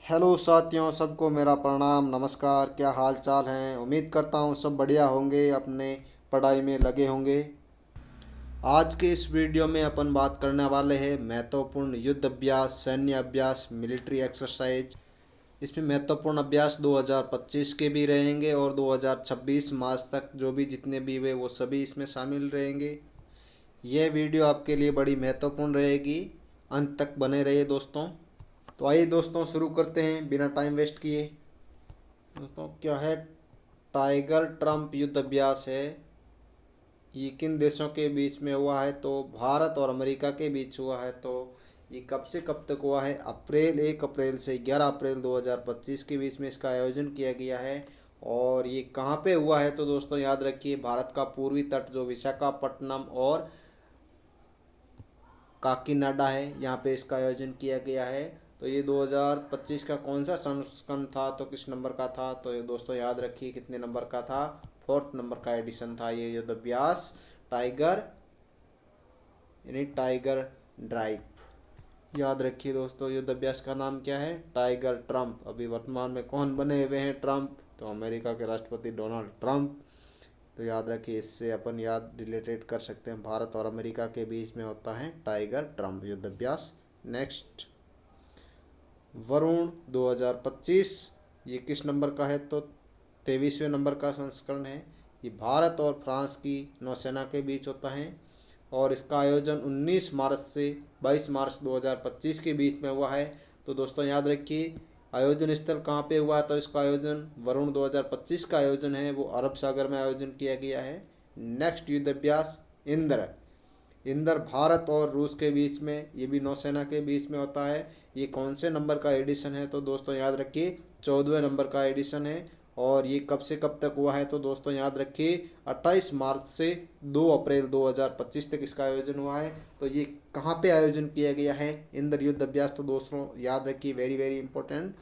Hello साथियों, सबको मेरा प्रणाम नमस्कार। क्या हाल चाल हैं? उम्मीद करता हूँ सब बढ़िया होंगे, अपने पढ़ाई में लगे होंगे। आज के इस वीडियो में अपन बात करने वाले हैं महत्वपूर्ण युद्ध अभ्यास, सैन्य अभ्यास, मिलिट्री एक्सरसाइज। इसमें महत्वपूर्ण अभ्यास 2025 के भी रहेंगे और 2026 मार्च तक जो भी जितने भी हुए वो सभी इसमें शामिल रहेंगे। यह वीडियो आपके लिए बड़ी महत्वपूर्ण रहेगी, अंत तक बने रहिए दोस्तों। तो आइए दोस्तों शुरू करते हैं बिना टाइम वेस्ट किए। दोस्तों क्या है? टाइगर ट्रंप युद्ध अभ्यास है। ये किन देशों के बीच में हुआ है? तो भारत और अमेरिका के बीच हुआ है। तो ये कब से कब तक हुआ है? 1 अप्रैल से 11 अप्रैल 2025 के बीच में इसका आयोजन किया गया है। और ये कहाँ पे हुआ है? तो दोस्तों याद रखिए, भारत का पूर्वी तट जो विशाखापट्टनम और काकीनाडा है, यहाँ पे इसका आयोजन किया गया है। तो ये 2025 का कौन सा संस्करण था? तो किस नंबर का था? तो ये दोस्तों याद रखिए कितने नंबर का था? 4th नंबर का एडिशन था ये युद्ध अभ्यास टाइगर, यानी टाइगर ड्राइव। याद रखिए दोस्तों, युद्ध अभ्यास का नाम क्या है? Tiger Trump. अभी वर्तमान में कौन बने हुए हैं ट्रंप? तो अमेरिका के राष्ट्रपति डोनाल्ड ट्रंप। तो याद रखिए, इससे अपन याद रिलेटेड कर सकते हैं, भारत और अमेरिका के बीच में होता है टाइगर ट्रंप युद्ध अभ्यास। नेक्स्ट, वरुण 2025। ये किस नंबर का है? तो 23वें नंबर का संस्करण है। ये भारत और फ्रांस की नौसेना के बीच होता है और इसका आयोजन 19 मार्च से 22 मार्च 2025 के बीच में हुआ है। तो दोस्तों याद रखिए, आयोजन स्थल कहाँ पे हुआ है? तो इसका आयोजन वरुण 2025 का आयोजन है वो अरब सागर में आयोजन किया गया है। नेक्स्ट युद्ध अभ्यास इंद्र। इंद्र भारत और रूस के बीच में, ये भी नौसेना के बीच में होता है। ये कौन से नंबर का एडिशन है? तो दोस्तों याद रखिए 14वें नंबर का एडिशन है। और ये कब से कब तक हुआ है? तो दोस्तों याद रखिए 28 मार्च से 2 अप्रैल 2025 तक इसका आयोजन हुआ है। तो ये कहाँ पे आयोजन किया गया है इंद्र युद्ध अभ्यास? तो दोस्तों याद रखिए, वेरी वेरी इंपॉर्टेंट,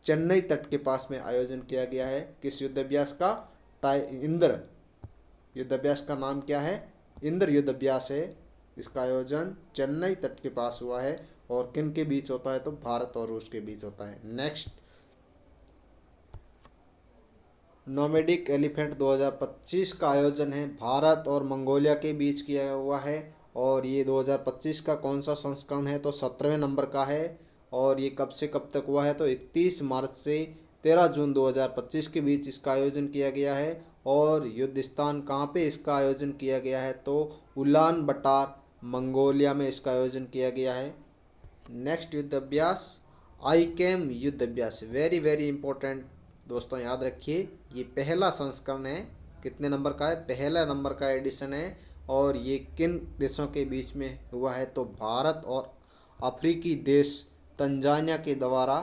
चेन्नई तट के पास में आयोजन किया गया है। किस युद्ध अभ्यास का? इंद्र युद्ध अभ्यास का नाम क्या है? इंद्र युद्ध अभ्यास है। इसका आयोजन चेन्नई तट के पास हुआ है। और किन के बीच होता है? तो भारत और रूस के बीच होता है। नेक्स्ट, नोमेडिक एलिफेंट 2025 का आयोजन है भारत और मंगोलिया के बीच किया हुआ है। और ये 2025 का कौन सा संस्करण है? तो 17वें नंबर का है। और ये कब से कब तक हुआ है? तो 31 मार्च से 13 जून 2025 के बीच इसका आयोजन किया गया है। और युद्ध स्थान कहाँ पे इसका आयोजन किया गया है? तो उलान बटार मंगोलिया में इसका आयोजन किया गया है। नेक्स्ट युद्ध अभ्यास आईकेम युद्ध अभ्यास, वेरी वेरी इंपॉर्टेंट दोस्तों याद रखिए, ये पहला संस्करण है। कितने नंबर का है? पहला नंबर का एडिशन है। और ये किन देशों के बीच में हुआ है? तो भारत और अफ्रीकी देश तंजानिया के द्वारा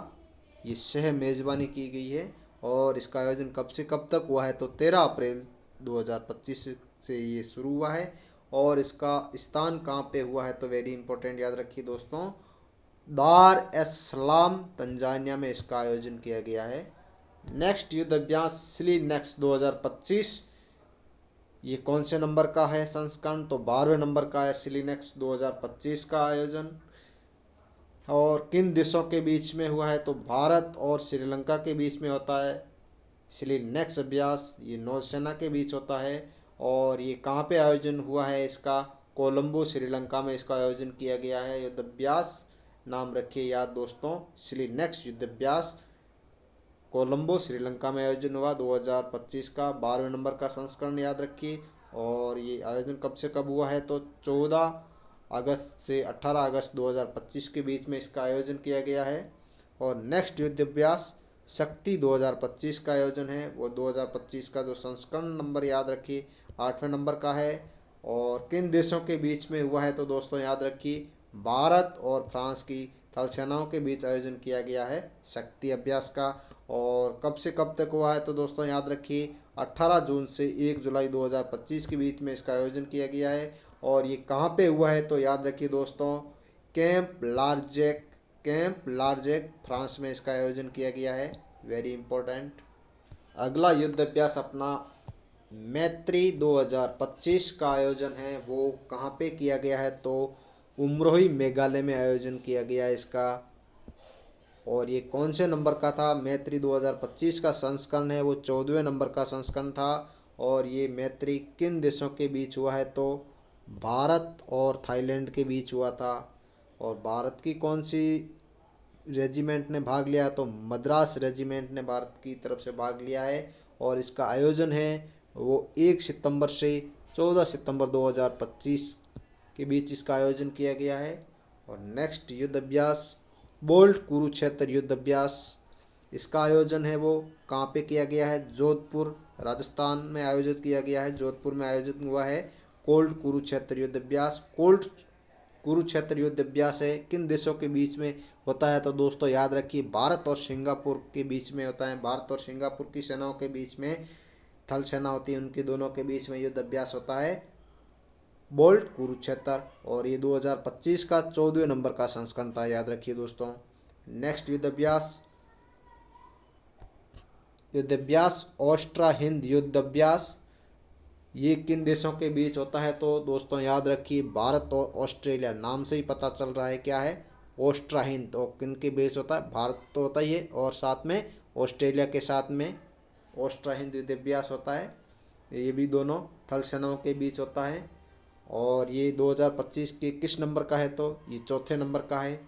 ये सह मेज़बानी की गई है। और इसका आयोजन कब से कब तक हुआ है? तो 13 अप्रैल 2025 से ये शुरू हुआ है। और इसका स्थान कहाँ पे हुआ है? तो वेरी इंपॉर्टेंट याद रखिए दोस्तों, दार एस सलाम तंजानिया में इसका आयोजन किया गया है। नेक्स्ट युद्ध अभ्यास सिली नेक्स्ट 2025। ये कौन से नंबर का है संस्करण? तो 12वें नंबर का है सिली नेक्स्ट 2025 का आयोजन। और किन देशों के बीच में हुआ है? तो भारत और श्रीलंका के बीच में होता है सिली नेक्स्ट अभ्यास। ये नौसेना के बीच होता है। और ये कहाँ पे आयोजन हुआ है इसका? कोलंबो श्रीलंका में इसका आयोजन किया गया है। युद्ध अभ्यास नाम रखिए याद दोस्तों, सिली नेक्स्ट युद्ध अभ्यास कोलंबो श्रीलंका में आयोजन हुआ 2025 का 12वें नंबर का संस्करण याद रखिए। और ये आयोजन कब से कब हुआ है? तो 14 अगस्त से 18 अगस्त 2025 के बीच में इसका आयोजन किया गया है। और नेक्स्ट युद्ध अभ्यास शक्ति 2025 का आयोजन है। वो 2025 का जो संस्करण नंबर याद रखिए 8वें नंबर का है। और किन देशों के बीच में हुआ है? तो दोस्तों याद रखिए भारत और फ्रांस की थल सेनाओं के बीच आयोजन किया गया है शक्ति अभ्यास का। और कब से कब तक हुआ है? तो दोस्तों याद रखिए 18 जून से 1 जुलाई 2025 के बीच में इसका आयोजन किया गया है। और ये कहाँ पे हुआ है? तो याद रखिए दोस्तों, कैंप लार्जेक फ्रांस में इसका आयोजन किया गया है। Very important. अगला युद्ध अभ्यास अपना मैत्री 2025 का आयोजन है। वो कहाँ पे किया गया है? तो उमरोही मेघालय में आयोजन किया गया है इसका। और ये कौन से नंबर का था? मैत्री 2025 का संस्करण है, वो 14वें नंबर का संस्करण था। और ये मैत्री किन देशों के बीच हुआ है? तो भारत और थाईलैंड के बीच हुआ था। और भारत की कौन सी रेजिमेंट ने भाग लिया? तो मद्रास रेजिमेंट ने भारत की तरफ से भाग लिया है। और इसका आयोजन है वो 1 सितंबर से 14 सितंबर 2025 के बीच इसका आयोजन किया गया है। और नेक्स्ट युद्ध अभ्यास बोल्ट कुरुक्षेत्र युद्ध अभ्यास, इसका आयोजन है वो कहाँ पे किया गया है? जोधपुर राजस्थान में आयोजित किया गया है। जोधपुर में आयोजित हुआ है कोल्ड कुरुक्षेत्र युद्ध अभ्यास। कोल्ड कुरुक्षेत्र युद्ध अभ्यास है किन देशों के बीच में होता है? तो दोस्तों याद रखिए भारत और सिंगापुर के बीच में होता है। भारत और सिंगापुर की सेनाओं के बीच में, थल सेना होती है उनके दोनों के बीच में युद्ध अभ्यास होता है बोल्ट कुरुक्षेत्र। और ये 2025 का 14वें नंबर का संस्करण था, याद रखिए दोस्तों। नेक्स्ट युद्ध अभ्यास ऑस्ट्रा हिंद युद्ध अभ्यास, ये किन देशों के बीच होता है? तो दोस्तों याद रखिए भारत और ऑस्ट्रेलिया, नाम से ही पता चल रहा है क्या है? ऑस्ट्रा हिंद। तो किन के बीच होता है? भारत तो होता ही है और साथ में ऑस्ट्रेलिया के साथ में ऑस्ट्रा हिंद युद्ध अभ्यास होता है। ये भी दोनों थल सेनाओं के बीच होता है। और ये 2025 के किस नंबर का है? तो ये चौथे नंबर का है।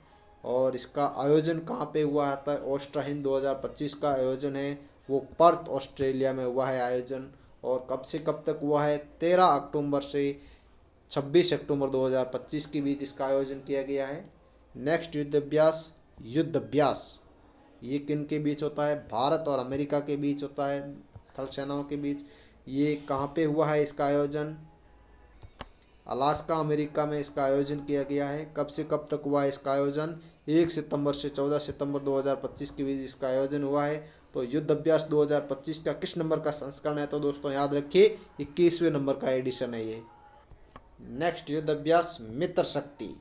और इसका आयोजन कहाँ पे हुआ था? ऑस्ट्रा हिंद 2025 का आयोजन है वो पर्थ ऑस्ट्रेलिया में हुआ है आयोजन। और कब से कब तक हुआ है? 13 अक्टूबर से 26 अक्टूबर 2025 के बीच इसका आयोजन किया गया है। नेक्स्ट युद्ध अभ्यास ये किन के बीच होता है? भारत और अमेरिका के बीच होता है, थल सेनाओं के बीच। ये कहाँ पे हुआ है इसका आयोजन? अलास्का अमेरिका में इसका आयोजन किया गया है। कब से कब तक हुआ है इसका आयोजन? 1 सितंबर से 14 सितंबर 2025 के बीच इसका आयोजन हुआ है। तो युद्ध अभ्यास 2025 का किस नंबर का संस्करण है? तो दोस्तों याद रखिए 21वें नंबर का एडिशन है ये। नेक्स्ट युद्ध अभ्यास मित्र शक्ति,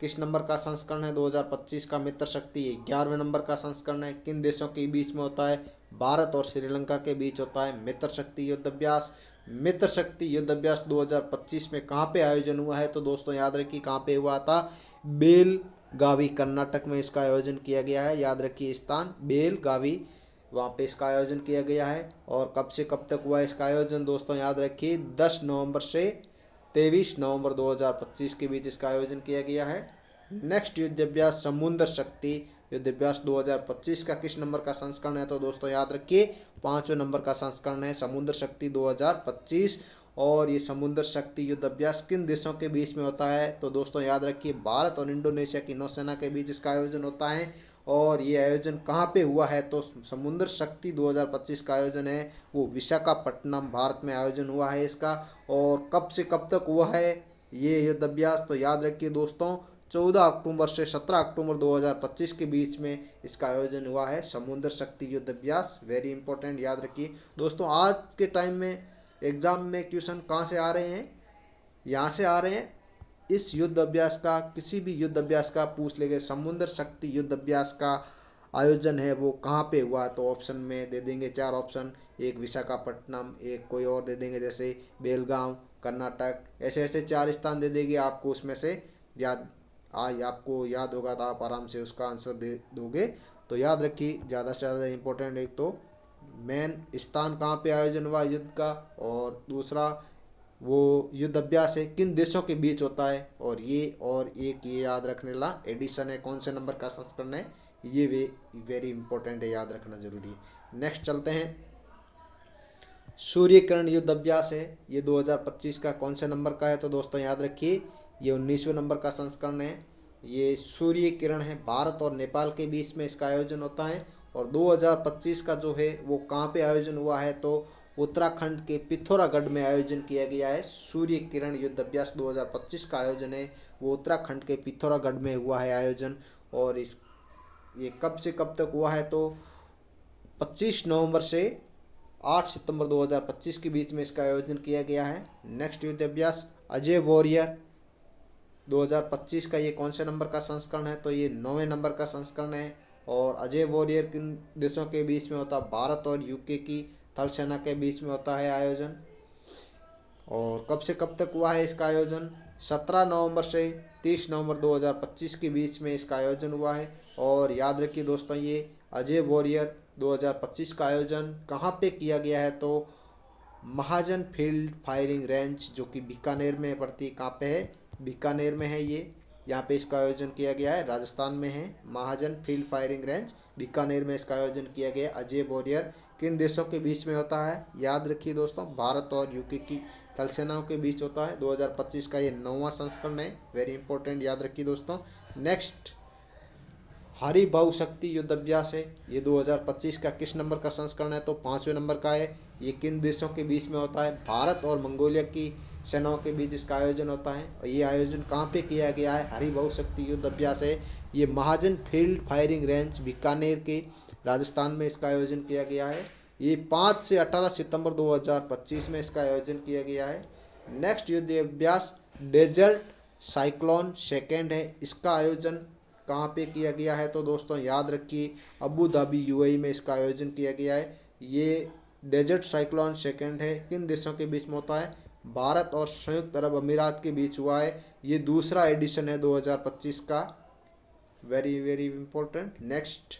किस नंबर का संस्करण है? 2025 का मित्र शक्ति 11वें नंबर का संस्करण है। किन देशों के बीच में होता है? भारत और श्रीलंका के बीच होता है मित्र शक्ति युद्ध अभ्यास। मित्र शक्ति युद्ध अभ्यास 2025 में कहाँ पे आयोजन हुआ है? तो दोस्तों याद रखिए कहाँ पे हुआ था? बेलगावी कर्नाटक में इसका आयोजन किया गया है। याद रखिए स्थान बेलगावी, वहाँ पे इसका आयोजन किया गया है। और कब से कब तक हुआ इसका आयोजन? दोस्तों याद रखिए 10 नवंबर से 23 नवंबर 2025 के बीच इसका आयोजन किया गया है। नेक्स्ट युद्ध अभ्यास समुद्र शक्ति युद्ध अभ्यास 2025 का किस नंबर का संस्करण है? तो दोस्तों याद रखिए 5वें नंबर का संस्करण है समुद्र शक्ति 2025। और ये समुद्र शक्ति युद्ध अभ्यास किन देशों के बीच में होता है? तो दोस्तों याद रखिए भारत और इंडोनेशिया की नौसेना के बीच इसका आयोजन होता है। और ये आयोजन कहाँ पे हुआ है? तो समुद्र शक्ति 2025 का आयोजन है वो विशाखापट्टनम भारत में आयोजन हुआ है इसका। और कब से कब तक हुआ है ये युद्ध अभ्यास? तो याद रखिए दोस्तों 14 अक्टूबर से 17 अक्टूबर 2025 के बीच में इसका आयोजन हुआ है समुद्र शक्ति युद्ध अभ्यास। वेरी इंपॉर्टेंट, याद रखिए दोस्तों। आज के टाइम में एग्जाम में क्वेश्चन कहाँ से आ रहे हैं? यहाँ से आ रहे हैं। इस युद्ध अभ्यास का, किसी भी युद्ध अभ्यास का पूछ लेंगे समुद्र शक्ति युद्ध अभ्यास का आयोजन है वो कहाँ पे हुआ? तो ऑप्शन में दे देंगे 4 ऑप्शन, एक विशाखापट्टनम, एक कोई और दे देंगे जैसे बेलगांव कर्नाटक, ऐसे ऐसे 4 स्थान दे देंगे आपको। उसमें से आपको याद होगा तो आप आराम से उसका आंसर दे दोगे। तो याद रखिए ज़्यादा से ज़्यादा इम्पोर्टेंट, एक तो मेन स्थान कहाँ पे आयोजन हुआ युद्ध का, और दूसरा वो युद्ध अभ्यास है किन देशों के बीच होता है। और एक ये याद रखने ला एडिशन है, कौन से नंबर का संस्करण है ये वेरी इंपॉर्टेंट है, याद रखना जरूरी है। नेक्स्ट चलते हैं, सूर्य किरण युद्ध अभ्यास है ये 2025 का कौन से नंबर का है? तो दोस्तों याद रखिए ये 19वें नंबर का संस्करण है। ये सूर्य किरण है भारत और नेपाल के बीच में इसका आयोजन होता है। और 2025 का जो है वो कहाँ पे आयोजन हुआ है? तो उत्तराखंड के पिथौरागढ़ में आयोजन किया गया है। सूर्य किरण युद्ध अभ्यास 2025 का आयोजन है वो उत्तराखंड के पिथौरागढ़ में हुआ है आयोजन। और ये कब से कब तक हुआ है? तो 25 नवंबर से 8 सितंबर 2025 के बीच में इसका आयोजन किया गया है। नेक्स्ट युद्ध अभ्यास अजय वॉरियर 2025 का ये कौन से नंबर का संस्करण है? तो ये 9वें नंबर का संस्करण है। और अजय वॉरियर किन देशों के बीच में होता है? भारत और यूके की थल सेना के बीच में होता है आयोजन। और कब से कब तक हुआ है इसका आयोजन? 17 नवंबर से 30 नवंबर 2025 के बीच में इसका आयोजन हुआ है। और याद रखिए दोस्तों, ये अजय वॉरियर 2025 का आयोजन कहाँ पे किया गया है, तो महाजन फील्ड फायरिंग रेंज, जो कि बीकानेर में पड़ती है। कहाँ पे है? बीकानेर में है ये। यहाँ पे इसका आयोजन किया गया है, राजस्थान में है। महाजन फील्ड फायरिंग रेंज बीकानेर में इसका आयोजन किया गया है। अजय वॉरियर किन देशों के बीच में होता है? याद रखिए दोस्तों, भारत और यूके की थल सेनाओं के बीच होता है। 2025 का ये 9वां संस्करण है, वेरी इंपॉर्टेंट, याद रखिए दोस्तों। नेक्स्ट, हरिभाऊ शक्ति युद्ध अभ्यास है। ये 2025 का किस नंबर का संस्करण है? तो 5वें नंबर का है। ये किन देशों के बीच में होता है? भारत और मंगोलिया की सेनाओं के बीच इसका आयोजन होता है। और ये आयोजन कहाँ पे किया गया है? हरिभाऊ शक्ति युद्ध अभ्यास है। ये महाजन फील्ड फायरिंग रेंज बीकानेर के राजस्थान में इसका आयोजन किया गया है। ये 5 से 18 सितंबर 2025 में इसका आयोजन किया गया है। नेक्स्ट युद्ध अभ्यास डेजर्ट साइक्लोन सेकेंड है। इसका आयोजन कहाँ पे किया गया है? तो दोस्तों याद रखिए, अबू धाबी यूएई में इसका आयोजन किया गया है। ये डेजर्ट साइक्लोन सेकेंड है, किन देशों के बीच में होता है? भारत और संयुक्त अरब अमीरात के बीच हुआ है। ये दूसरा एडिशन है 2025 का, very very important. Next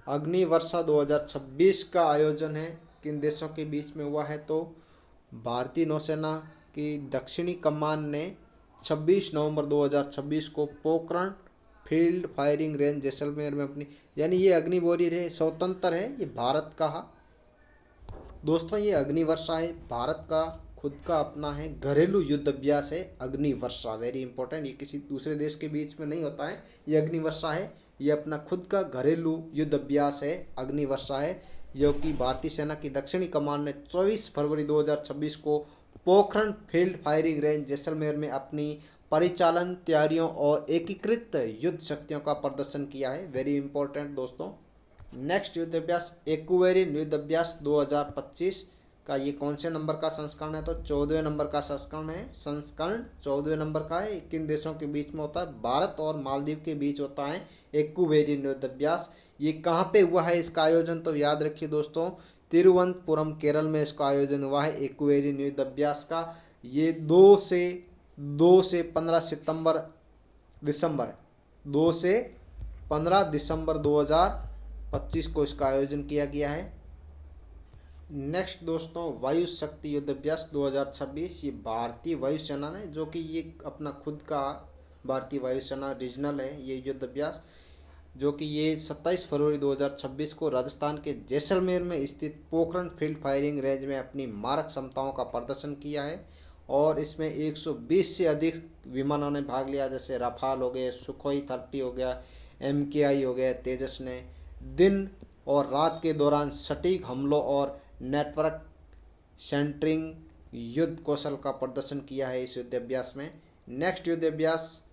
Agnivarsha 2026 का आयोजन है, किन देशों के बीच में हुआ है? तो भारतीय नौसेना की दक्षिणी कमान ने 26 नवंबर 2026 को Pokhran field firing range Jaisalmer में अपनी, यानी ये अग्नि वॉरियर है, स्वतंत्र है, ये भारत का दोस्तों ये अग्निवर्षा है, भारत का खुद का अपना है घरेलू युद्ध अभ्यास है अग्निवर्षा, वेरी इंपॉर्टेंट। ये किसी दूसरे देश के बीच में नहीं होता है, ये अग्निवर्षा है, ये अपना खुद का घरेलू युद्ध अभ्यास है अग्निवर्षा है, जो कि भारतीय सेना की दक्षिणी कमान ने 24 फरवरी 2026 को Pokhran field firing range Jaisalmer में अपनी परिचालन तैयारियों और एकीकृत युद्ध शक्तियों का प्रदर्शन किया है, वेरी इंपॉर्टेंट दोस्तों। नेक्स्ट युद्ध अभ्यास एक्वेरियन युद्ध अभ्यास 2025 का ये कौन से नंबर का संस्करण है? तो 14वें नंबर का संस्करण है, संस्करण 14वें नंबर का है। किन देशों के बीच में होता है? भारत और मालदीव के बीच होता है एक्वेरियन युद्ध अभ्यास। ये कहाँ पे हुआ है इसका आयोजन? तो याद रखिए दोस्तों, तिरुवनंतपुरम केरल में इसका आयोजन हुआ है एक्वेरियन युद्ध अभ्यास का। ये 2 से 15 दिसंबर 2 से 15 दिसंबर 2025 को इसका आयोजन किया गया है। नेक्स्ट दोस्तों, वायु शक्ति युद्ध अभ्यास 2026, ये भारतीय वायुसेना ने, जो कि ये अपना खुद का भारतीय वायुसेना रीजनल है ये युद्ध अभ्यास, जो कि ये 27 फरवरी 2026 को राजस्थान के जैसलमेर में स्थित पोखरण फील्ड फायरिंग रेंज में अपनी मारक क्षमताओं का प्रदर्शन किया है। और इसमें 120 से अधिक विमानों ने भाग लिया, जैसे राफाल हो गए, सुखोई 30 हो गया, MKI हो गया, तेजस ने दिन और रात के दौरान सटीक हमलों और नेटवर्क सेंटरिंग युद्ध कौशल का प्रदर्शन किया है इस युद्ध अभ्यास में। नेक्स्ट युद्ध अभ्यास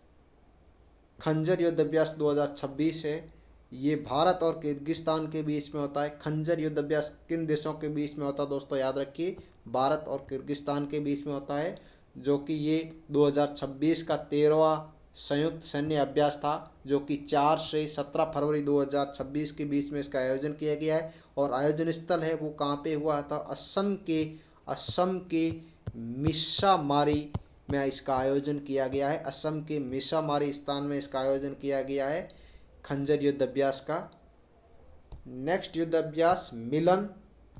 खंजर युद्ध अभ्यास 2026 है, ये भारत और किर्गिस्तान के बीच में होता है। खंजर युद्ध अभ्यास किन देशों के बीच में होता है? दोस्तों याद रखिए, भारत और किर्गिस्तान के बीच में होता है, जो कि ये 2026 का 13वां संयुक्त सैन्य अभ्यास था, जो कि 4 से 17 फरवरी 2026 के बीच में इसका आयोजन किया गया है। और आयोजन स्थल है वो कहाँ पे हुआ था? असम के मिस्सामारी में इसका आयोजन किया गया है। असम के मिस्सामारी स्थान में इसका आयोजन किया गया है खंजर युद्ध अभ्यास का। नेक्स्ट युद्ध अभ्यास मिलन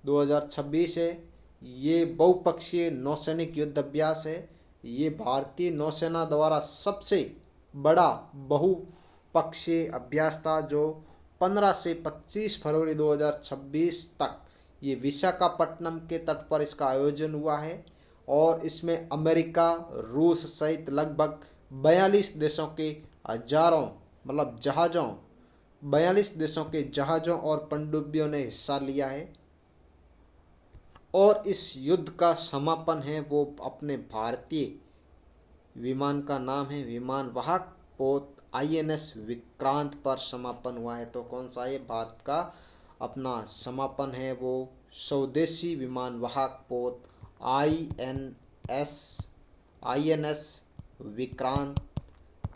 2026 है, ये बहुपक्षीय नौसैनिक युद्ध अभ्यास है। ये भारतीय नौसेना द्वारा सबसे बड़ा बहुपक्षीय अभ्यास था, जो 15 से 25 फरवरी 2026 तक ये विशाखापट्टनम के तट पर इसका आयोजन हुआ है। और इसमें अमेरिका, रूस सहित लगभग 42 देशों के हजारों मतलब जहाज़ों 42 देशों के जहाज़ों और पनडुब्बियों ने हिस्सा लिया है। और इस युद्ध का समापन है वो अपने भारतीय विमान का नाम है विमान वाहक पोत INS विक्रांत पर समापन हुआ है। तो कौन सा है? भारत का अपना समापन है वो स्वदेशी विमान वाहक पोत INS विक्रांत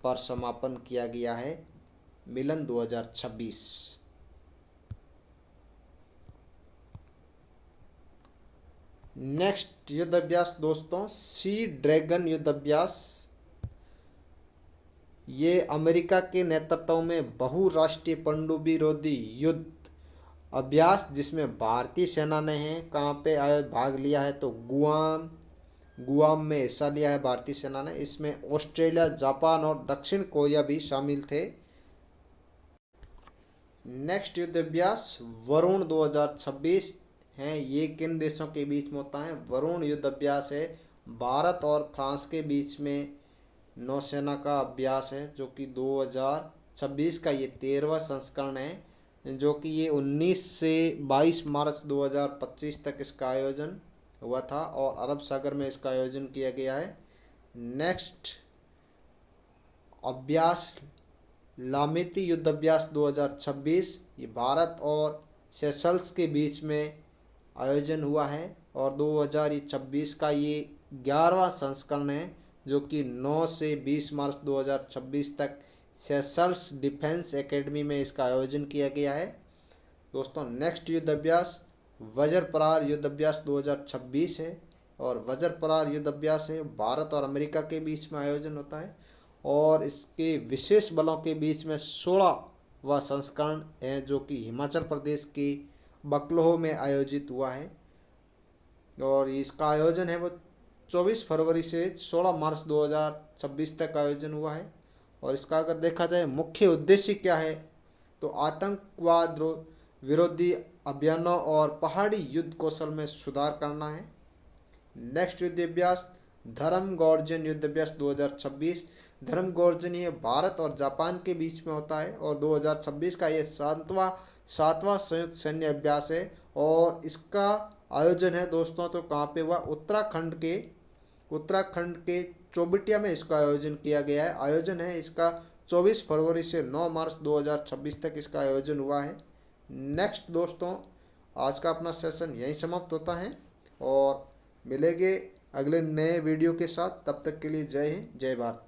पर समापन किया गया है मिलन 2026। नेक्स्ट युद्ध अभ्यास दोस्तों सी ड्रैगन युद्ध अभ्यास ये अमेरिका के नेतृत्व में बहुराष्ट्रीय पनडुब्बी रोधी युद्ध अभ्यास, जिसमें भारतीय सेना ने कहाँ पे भाग लिया है, तो गुआम में हिस्सा लिया है भारतीय सेना ने। इसमें ऑस्ट्रेलिया, जापान और दक्षिण कोरिया भी शामिल थे। नेक्स्ट युद्ध अभ्यास वरुण 2026 है। ये किन देशों के बीच में होता है? वरुण युद्ध अभ्यास है भारत और फ्रांस के बीच में नौसेना का अभ्यास है, जो कि 2026 का ये 13वां संस्करण है, जो कि ये 19 से 22 मार्च 2025 तक इसका आयोजन हुआ था और अरब सागर में इसका आयोजन किया गया है। नेक्स्ट अभ्यास लामिती युद्ध अभ्यास 2026, ये भारत और सेशल्स के बीच में आयोजन हुआ है और 2026 का ये 11वां संस्करण है, जो कि 9 से 20 मार्च 2026 तक सेशल्स डिफेंस एकेडमी में इसका आयोजन किया गया है। दोस्तों नेक्स्ट युद्ध अभ्यास वज्र प्रहार युद्ध अभ्यास 2026 है और वज्र प्रहार युद्ध अभ्यास है भारत और अमेरिका के बीच में आयोजन होता है और इसके विशेष बलों के बीच में 16वां संस्करण है, जो कि हिमाचल प्रदेश के बकलोह में आयोजित हुआ है और इसका आयोजन है वो 24 फरवरी से 16 मार्च 2026 तक आयोजन हुआ है। और इसका अगर देखा जाए मुख्य उद्देश्य क्या है, तो आतंकवाद विरोधी अभियानों और पहाड़ी युद्ध कौशल में सुधार करना है। नेक्स्ट युद्ध अभ्यास धर्मगोर्जन युद्ध अभ्यास 2026। धर्मगोर्जन ये भारत और जापान के बीच में होता है और 2026 का ये सातवां संयुक्त सैन्य अभ्यास है और इसका आयोजन है दोस्तों, तो कहाँ पे हुआ? उत्तराखंड के चौबटिया में इसका आयोजन किया गया है। आयोजन है इसका 24 फरवरी से 9 मार्च 2026 तक इसका आयोजन हुआ है। नेक्स्ट दोस्तों आज का अपना सेशन यहीं समाप्त होता है और मिलेंगे अगले नए वीडियो के साथ। तब तक के लिए जय हिंद, जय भारत।